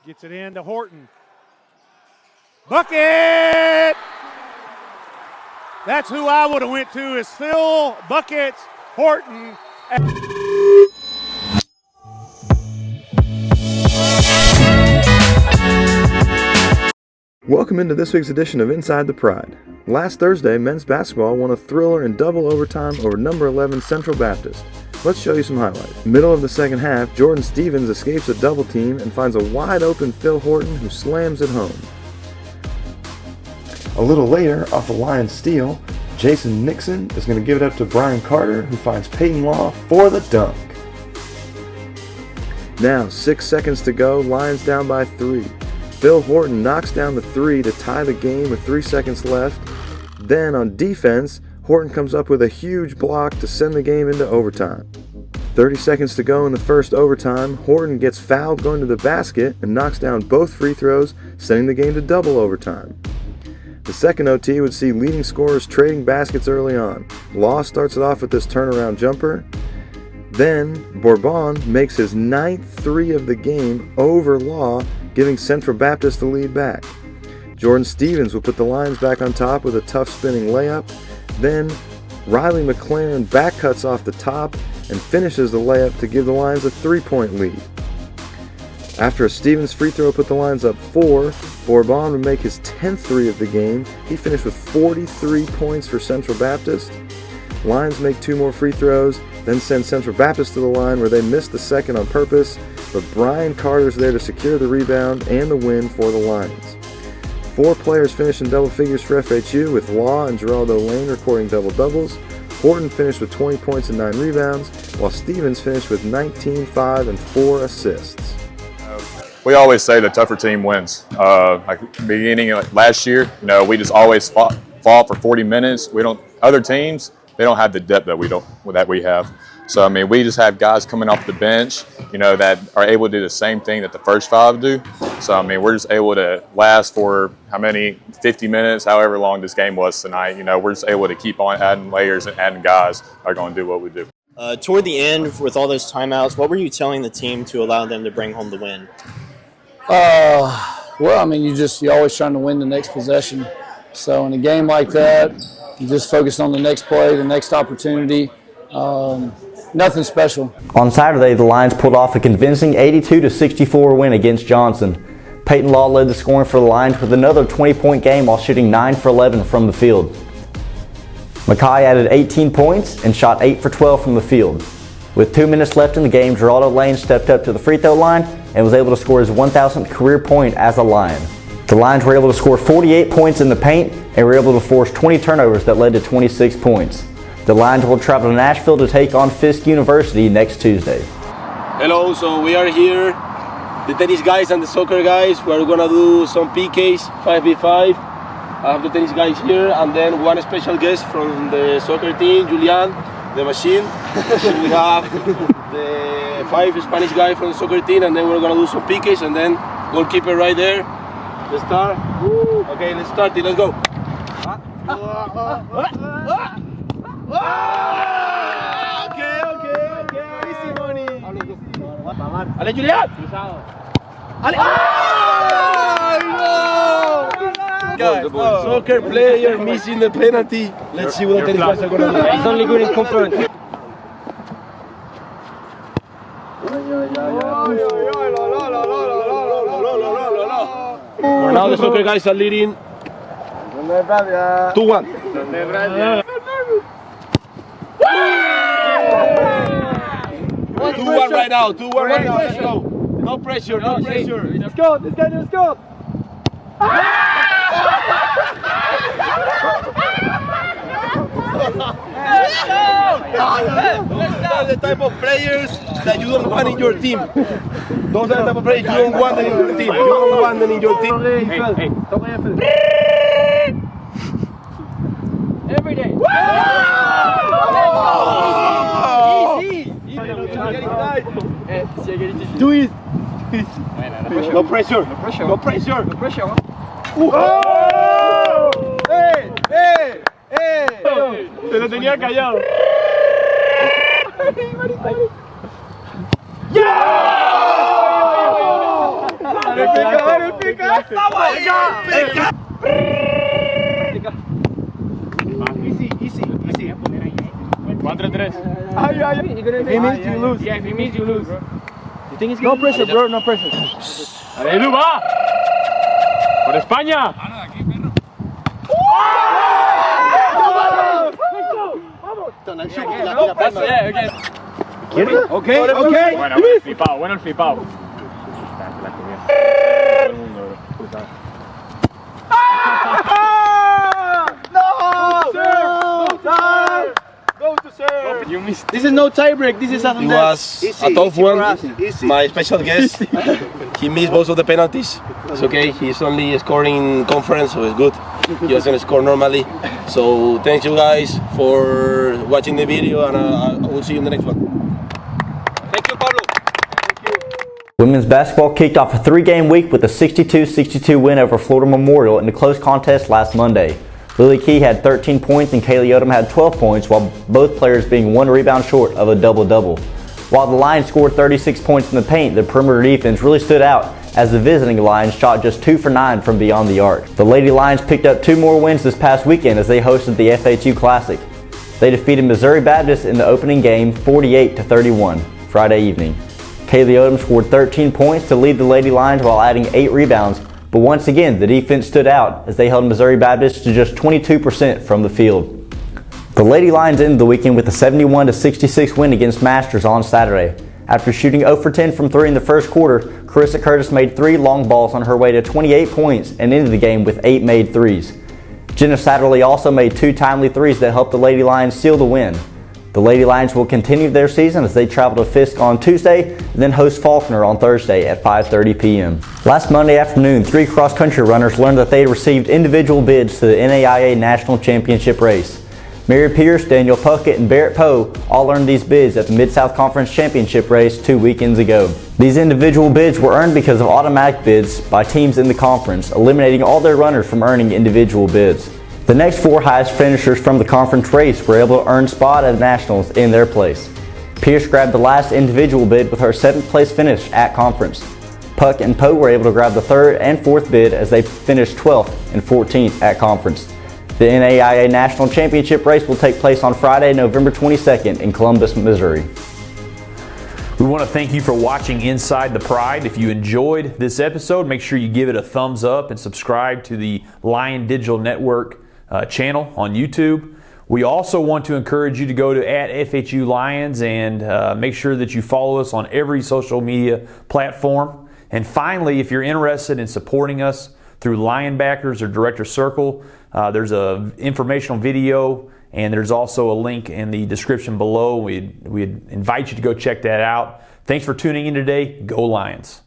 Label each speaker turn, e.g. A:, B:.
A: Gets it in to Horton. Bucket! That's who I would have went to, is Phil Buckets Horton.
B: Welcome into this week's edition of Inside the Pride. Last Thursday, men's basketball won a thriller in double overtime over number 11 Central Baptist. Let's show you some highlights. Middle of the second half, Jordan Stevens escapes a double team and finds a wide open Phil Horton who slams it home. A little later, off a Lions steal, Jason Nixon is going to give it up to Brian Carter, who finds Peyton Law for the dunk. Now, 6 seconds to go, Lions down by 3. Phil Horton knocks down the 3 to tie the game with 3 seconds left. Then on defense, Horton comes up with a huge block to send the game into overtime. 30 seconds to go in the first overtime, Horton gets fouled going to the basket and knocks down both free throws, sending the game to double overtime. The second OT would see leading scorers trading baskets early on. Law starts it off with this turnaround jumper. Then Bourbon makes his 9th 3 of the game over Law, giving Central Baptist the lead back. Jordan Stevens will put the Lions back on top with a tough spinning layup. Then Riley McLaren back cuts off the top and finishes the layup to give the Lions a 3-point lead. After a Stevens free throw put the Lions up 4, Bourbon would make his 10th 3 of the game. He finished with 43 points for Central Baptist. Lions make 2 more free throws, then send Central Baptist to the line where they missed the second on purpose, but Brian Carter's there to secure the rebound and the win for the Lions. 4 players finished in double figures for FHU, with Law and Geraldo Lane recording double-doubles. Horton finished with 20 points and 9 rebounds, while Stevens finished with 19, 5, and 4 assists.
C: We always say the tougher team wins. Beginning of last year, we just always fought for 40 minutes. Other teams, they don't have the depth that we have. So we just have guys coming off the bench, that are able to do the same thing that the first 5 do. So we're just able to last for 50 minutes, however long this game was tonight. We're just able to keep on adding layers and adding guys that are going to do what we do.
D: Toward the end, with all those timeouts, what were you telling the team to allow them to bring home the win?
E: You're always trying to win the next possession. So in a game like that, you just focus on the next play, the next opportunity. Nothing special.
F: On Saturday, the Lions pulled off a convincing 82-64 win against Johnson. Peyton Law led the scoring for the Lions with another 20-point game while shooting 9 for 11 from the field. Mackay added 18 points and shot 8 for 12 from the field. With 2 minutes left in the game, Geraldo Lane stepped up to the free throw line and was able to score his 1,000th career point as a Lion. The Lions were able to score 48 points in the paint and were able to force 20 turnovers that led to 26 points. The Lions will travel to Nashville to take on Fisk University next Tuesday.
G: Hello, so we are here, the tennis guys and the soccer guys. We're going to do some PKs, 5v5. I have the tennis guys here, and then one special guest from the soccer team, Julian, the machine. We have the 5 Spanish guys from the soccer team, and then we're going to do some PKs, and then goalkeeper right there. The star. Okay, let's start it. Let's go. Okay. Easy money. Ale, Julián. Ale. Guys, soccer player missing the penalty. Let's see what the tennis guys are going to do. He's only good in conference. Now the soccer guys are leading 2-1. 2-1 right now. 2-1 right now. Let's go. No pressure. Let's go. Let's go. Those are the type of players that you don't want in your team. Those are the type of players you don't want in your team. You don't want them in your team.
H: Every day. Easy.
G: Do it. No pressure. Se lo tenía callado. ¡Yeah! If he means you lose. Yeah, if he means you lose. You think it's no pressure, bro, no pressure.
H: ¡Dale, Edu, va! ¡Por España!
G: Okay, okay.
H: Bueno, bueno el flipado.
G: This is no tie break. This is a
D: It was a tough one. My special guest, he missed most of the penalties. It's okay. He's only scoring conference, so it's good. He doesn't score normally. So thank you guys for watching the video, and I will see you in the next one.
G: Thank you, Pablo.
F: Women's basketball kicked off a 3-game week with a 62-62 win over Florida Memorial in a close contest last Monday. Lily Key had 13 points and Kaylee Odom had 12 points, while both players being 1 rebound short of a double-double. While the Lions scored 36 points in the paint, the perimeter defense really stood out as the visiting Lions shot just 2 for 9 from beyond the arc. The Lady Lions picked up 2 more wins this past weekend as they hosted the FHU Classic. They defeated Missouri Baptist in the opening game 48-31 Friday evening. Kaylee Odom scored 13 points to lead the Lady Lions while adding 8 rebounds, but once again the defense stood out as they held Missouri Baptist to just 22% from the field. The Lady Lions ended the weekend with a 71-66 win against Masters on Saturday. After shooting 0 for 10 from 3 in the first quarter, Carissa Curtis made 3 long balls on her way to 28 points and ended the game with 8 made threes. Jenna Satterley also made 2 timely threes that helped the Lady Lions seal the win. The Lady Lions will continue their season as they travel to Fisk on Tuesday and then host Faulkner on Thursday at 5:30 p.m. Last Monday afternoon, 3 cross-country runners learned that they had received individual bids to the NAIA National Championship Race. Mary Pierce, Daniel Puckett, and Barrett Poe all earned these bids at the Mid-South Conference Championship Race 2 weekends ago. These individual bids were earned because of automatic bids by teams in the conference, eliminating all their runners from earning individual bids. The next 4 highest finishers from the conference race were able to earn spot at Nationals in their place. Pierce grabbed the last individual bid with her 7th place finish at conference. Puck and Poe were able to grab the 3rd and 4th bid as they finished 12th and 14th at conference. The NAIA National Championship Race will take place on Friday, November 22nd in Columbus, Missouri.
I: We want to thank you for watching Inside the Pride. If you enjoyed this episode, make sure you give it a thumbs up and subscribe to the Lion Digital Network channel on YouTube. We also want to encourage you to go to @FHU Lions and make sure that you follow us on every social media platform. And finally, if you're interested in supporting us through Lionbackers or Director Circle, there's an informational video and there's also a link in the description below. We'd invite you to go check that out. Thanks for tuning in today. Go Lions.